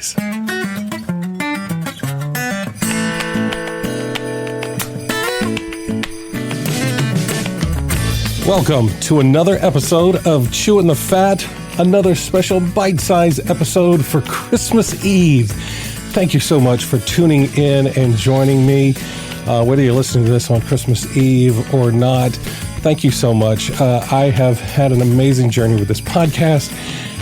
guys. Welcome to another episode of Chewing the Fat, another special bite-sized episode for Christmas Eve. Thank you so much for tuning in and joining me. Whether you're listening to this on Christmas Eve or not, thank you so much. I have had an amazing journey with this podcast,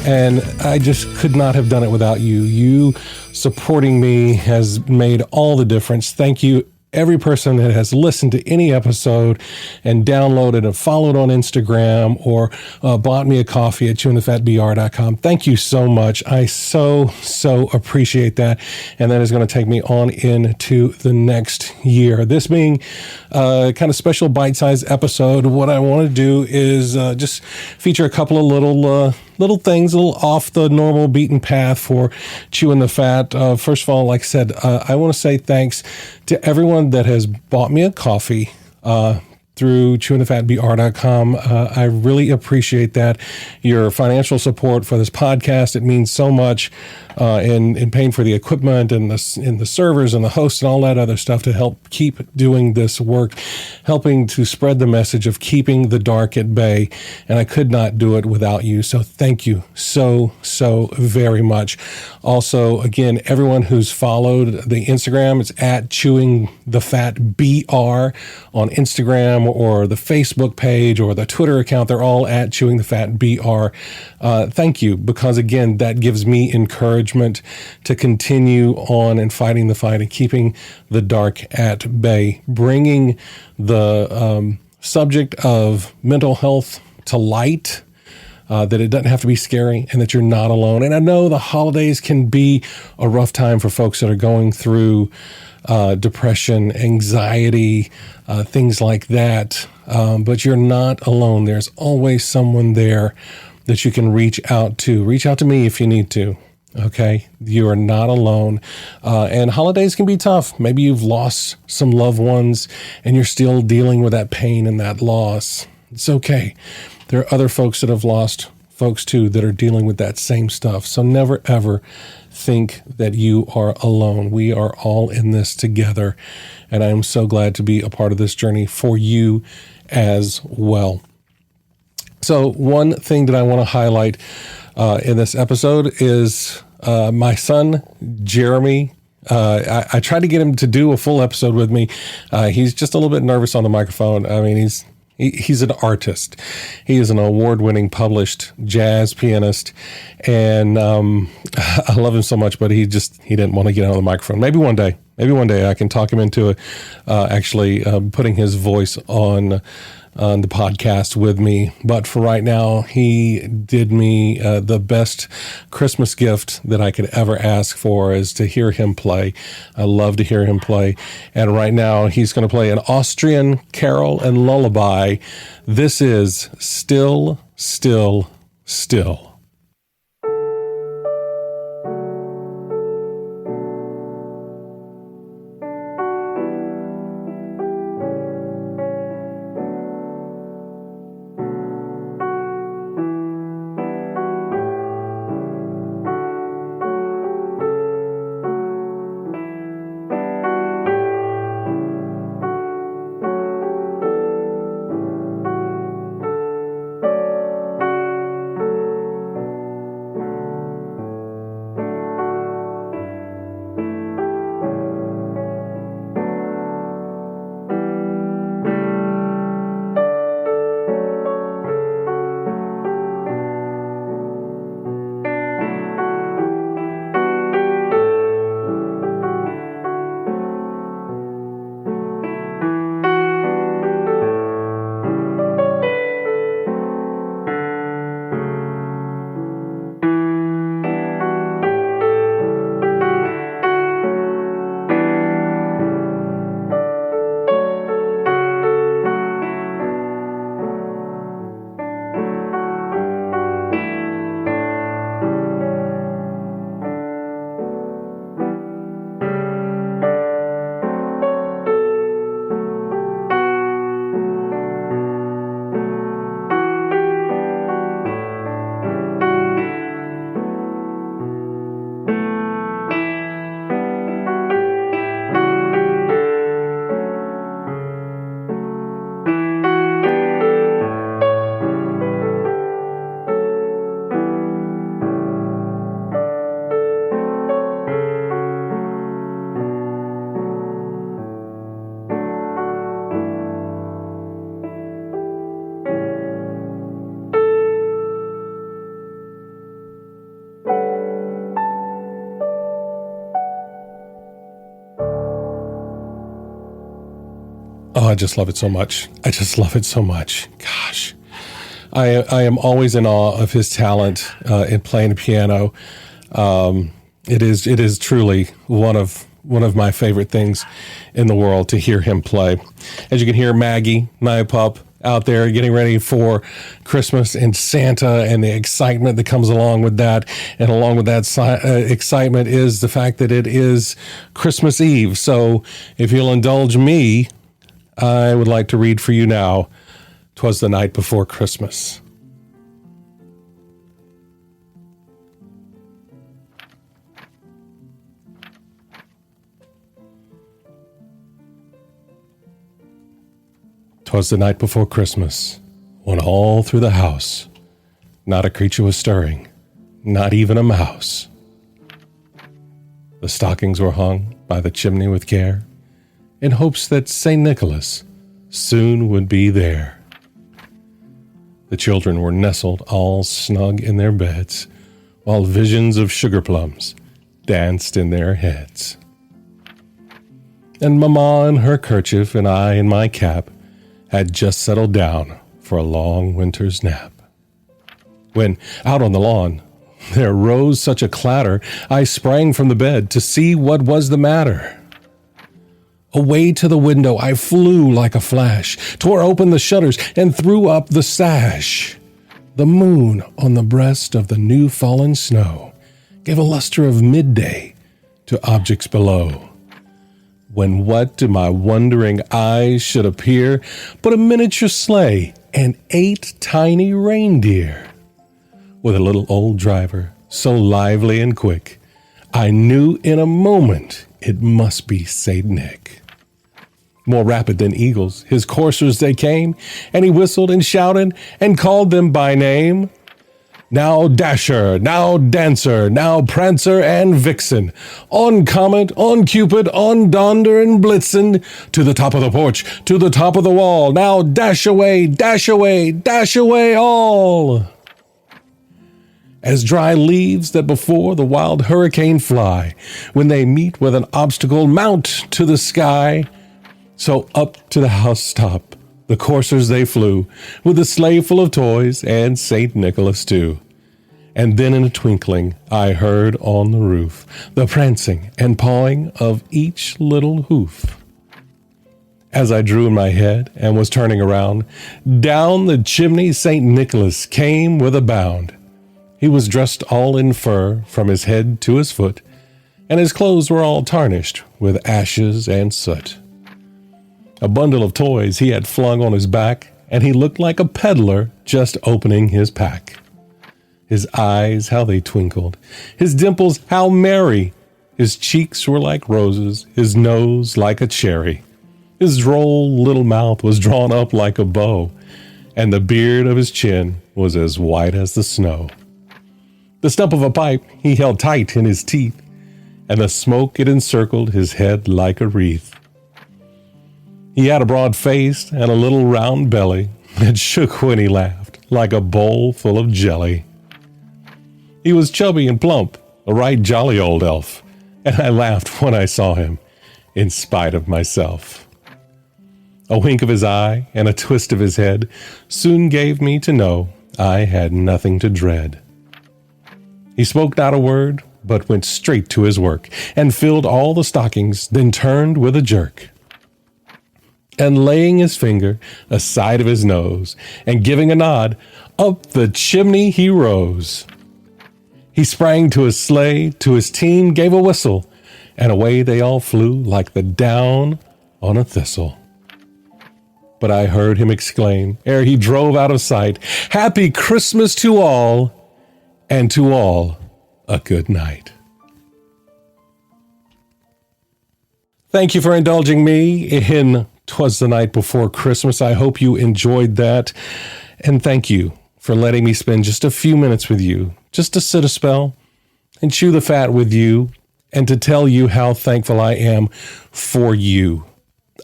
and I just could not have done it without you. You supporting me has made all the difference. Thank you, every person that has listened to any episode and downloaded and followed on Instagram or bought me a coffee at chewingthefatbr.com. Thank you so much. I so appreciate that. And that is going to take me on into the next year. This being a kind of special bite-sized episode, what I want to do is just feature a couple of little things, a little off the normal beaten path for Chewing the Fat. First of all, like I said, I want to say thanks to everyone that has bought me a coffee through chewingthefatbr.com. I really appreciate that. Your financial support for this podcast, it means so much in paying for the equipment and the servers and the hosts and all that other stuff to help keep doing this work, helping to spread the message of keeping the dark at bay. And I could not do it without you. So thank you so very much. Also, again, everyone who's followed the Instagram, it's at chewingthefatbr on Instagram, or the Facebook page or the Twitter account. They're all at chewingthefatbr. Thank you, because again, that gives me encouragement to continue on and fighting the fight and keeping the dark at bay, bringing the subject of mental health to light, that it doesn't have to be scary and that you're not alone. And I know the holidays can be a rough time for folks that are going through depression, anxiety, things like that. But you're not alone. There's always someone there that you can reach out to. Reach out to me if you need to. Okay, you are not alone. And holidays can be tough. Maybe you've lost some loved ones and you're still dealing with that pain and that loss. It's okay. There are other folks that have lost folks too that are dealing with that same stuff. So never ever think that you are alone. We are all in this together. And I am so glad to be a part of this journey for you as well. So one thing that I want to highlight in this episode is my son, Jeremy. I tried to get him to do a full episode with me. He's just a little bit nervous on the microphone. I mean, he's an artist. He is an award-winning published jazz pianist, and I love him so much, but he didn't want to get on the microphone. Maybe one day I can talk him into actually putting his voice on the podcast with me. But for right now, he did me the best Christmas gift that I could ever ask for, is to hear him play. I love to hear him play. And right now, he's going to play an Austrian carol and lullaby. This is Still, Still, Still. I just love it so much. I just love it so much. Gosh. I am always in awe of his talent in playing the piano. It is truly one of my favorite things in the world to hear him play. As you can hear, Maggie, my pup, out there getting ready for Christmas and Santa and the excitement that comes along with that. And along with that excitement is the fact that it is Christmas Eve. So if you'll indulge me, I would like to read for you now, "'Twas the Night Before Christmas." "'Twas the night before Christmas, when all through the house not a creature was stirring, not even a mouse. The stockings were hung by the chimney with care, in hopes that St. Nicholas soon would be there. The children were nestled all snug in their beds, while visions of sugar plums danced in their heads. And Mamma in her kerchief and I in my cap had just settled down for a long winter's nap. When, out on the lawn, there rose such a clatter, I sprang from the bed to see what was the matter. Away to the window I flew like a flash, tore open the shutters, and threw up the sash. The moon on the breast of the new-fallen snow gave a luster of midday to objects below. When what to my wondering eyes should appear but a miniature sleigh and 8 tiny reindeer, with a little old driver so lively and quick, I knew in a moment it must be Saint Nick. More rapid than eagles, his coursers they came, and he whistled and shouted and called them by name. Now Dasher, now Dancer, now Prancer and Vixen, on Comet, on Cupid, on Donder and Blitzen, to the top of the porch, to the top of the wall, now dash away, dash away, dash away all. As dry leaves that before the wild hurricane fly, when they meet with an obstacle, mount to the sky, so up to the housetop the coursers they flew, with a sleigh full of toys and St. Nicholas too. And then in a twinkling I heard on the roof the prancing and pawing of each little hoof. As I drew in my head and was turning around, down the chimney St. Nicholas came with a bound. He was dressed all in fur from his head to his foot, and his clothes were all tarnished with ashes and soot. A bundle of toys he had flung on his back, and he looked like a peddler just opening his pack. His eyes, how they twinkled, his dimples, how merry. His cheeks were like roses, his nose like a cherry. His droll little mouth was drawn up like a bow, and the beard of his chin was as white as the snow. The stump of a pipe he held tight in his teeth, and the smoke it encircled his head like a wreath. He had a broad face and a little round belly that shook when he laughed like a bowl full of jelly. He was chubby and plump, a right jolly old elf, and I laughed when I saw him, in spite of myself. A wink of his eye and a twist of his head soon gave me to know I had nothing to dread. He spoke not a word, but went straight to his work, and filled all the stockings, then turned with a jerk. And laying his finger aside of his nose, and giving a nod, up the chimney he rose. He sprang to his sleigh, to his team gave a whistle, and away they all flew like the down on a thistle. But I heard him exclaim, ere he drove out of sight, "Happy Christmas to all, and to all a good night." Thank you for indulging me in "'Twas the Night Before Christmas." I hope you enjoyed that. And thank you for letting me spend just a few minutes with you, just to sit a spell and chew the fat with you, and to tell you how thankful I am for you.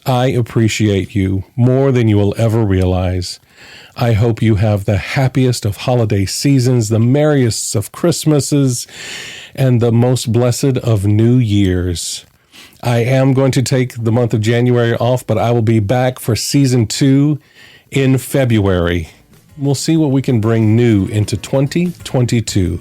I appreciate you more than you will ever realize. I hope you have the happiest of holiday seasons, the merriest of Christmases, and the most blessed of New Years. I am going to take the month of January off, but I will be back for season 2 in February. We'll see what we can bring new into 2022.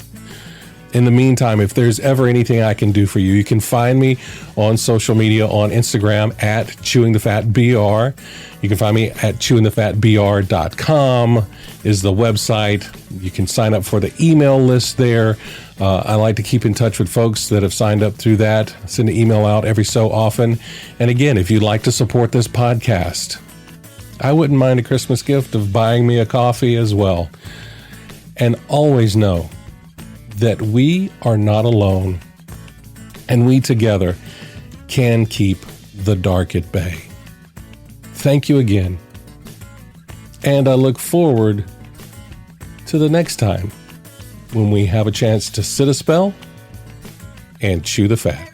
In the meantime, if there's ever anything I can do for you, you can find me on social media on Instagram at chewingthefatbr. You can find me at chewingthefatbr.com is the website. You can sign up for the email list there. I like to keep in touch with folks that have signed up through that. Send an email out every so often. And again, if you'd like to support this podcast, I wouldn't mind a Christmas gift of buying me a coffee as well. And always know that we are not alone, and we together can keep the dark at bay. Thank you again, and I look forward to the next time when we have a chance to sit a spell and chew the fat.